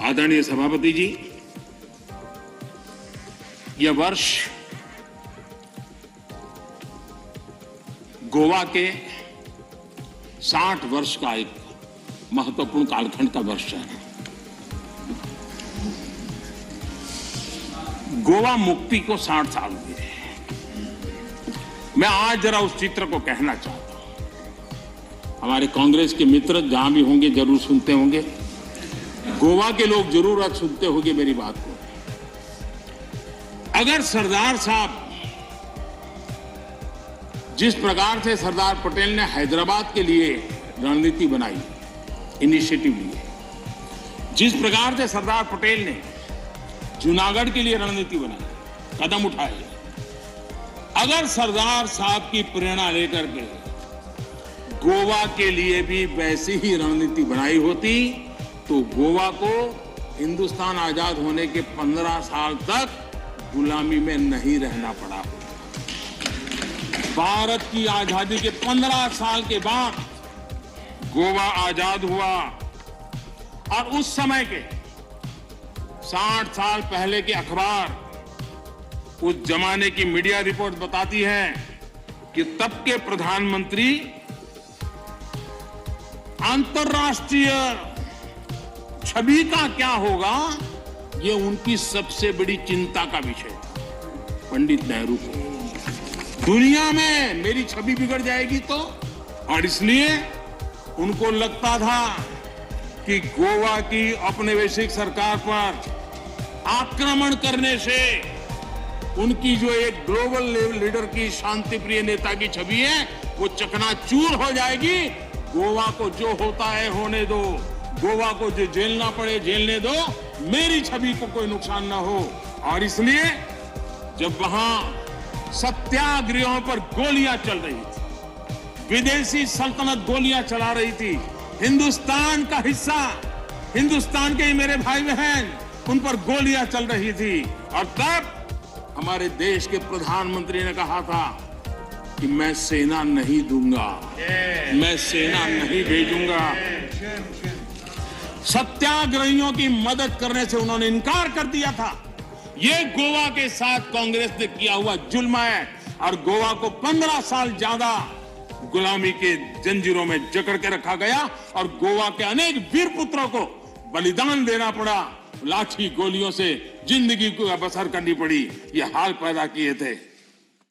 आदरणीय सभापति जी, यह वर्ष गोवा के 60 वर्ष का एक महत्वपूर्ण कालखंड का वर्ष है। गोवा मुक्ति को 60 साल हुए। मैं आज जरा उस चित्र को कहना चाहता हूं। हमारे कांग्रेस के मित्र जहां भी होंगे जरूर सुनते होंगे, गोवा के लोग जरूर आज सुनते होंगे मेरी बात को। अगर सरदार साहब जिस प्रकार से सरदार पटेल ने हैदराबाद के लिए रणनीति बनाई, इनिशिएटिव लिए, जिस प्रकार से सरदार पटेल ने जूनागढ़ के लिए रणनीति बनाई, कदम उठाए, अगर सरदार साहब की प्रेरणा लेकर के गोवा के लिए भी वैसी ही रणनीति बनाई होती तो गोवा को हिंदुस्तान आजाद होने के 15 साल तक गुलामी में नहीं रहना पड़ा। भारत की आजादी के 15 साल के बाद गोवा आजाद हुआ और उस समय के 60 साल पहले के अखबार, उस जमाने की मीडिया रिपोर्ट बताती है कि तब के प्रधानमंत्री अंतर्राष्ट्रीय छवि का क्या होगा, ये उनकी सबसे बड़ी चिंता का विषय था। पंडित नेहरू को दुनिया में मेरी छवि बिगड़ जाएगी तो, और इसलिए उनको लगता था कि गोवा की औपनिवेशिक सरकार पर आक्रमण करने से उनकी जो एक ग्लोबल लीडर की शांति प्रिय नेता की छवि है वो चकनाचूर हो जाएगी। गोवा को जो होता है होने दो, गोवा को जो झेलना पड़े झेलने दो, मेरी छवि को कोई नुकसान ना हो। और इसलिए जब वहां सत्याग्रहों पर गोलियां चल रही थी, विदेशी सल्तनत गोलियां चला रही थी, हिंदुस्तान का हिस्सा, हिंदुस्तान के मेरे भाई बहन, उन पर गोलियां चल रही थी, और तब हमारे देश के प्रधानमंत्री ने कहा था कि मैं सेना नहीं दूंगा, मैं सेना नहीं भेजूंगा। सत्याग्रहियों की मदद करने से उन्होंने इनकार कर दिया था। ये गोवा के साथ कांग्रेस ने किया हुआ जुल्म है और गोवा को 15 साल ज्यादा गुलामी के जंजीरों में जकड़ के रखा गया और गोवा के अनेक वीर पुत्रों को बलिदान देना पड़ा, लाठी गोलियों से जिंदगी को बसर करनी पड़ी, ये हाल पैदा किए थे।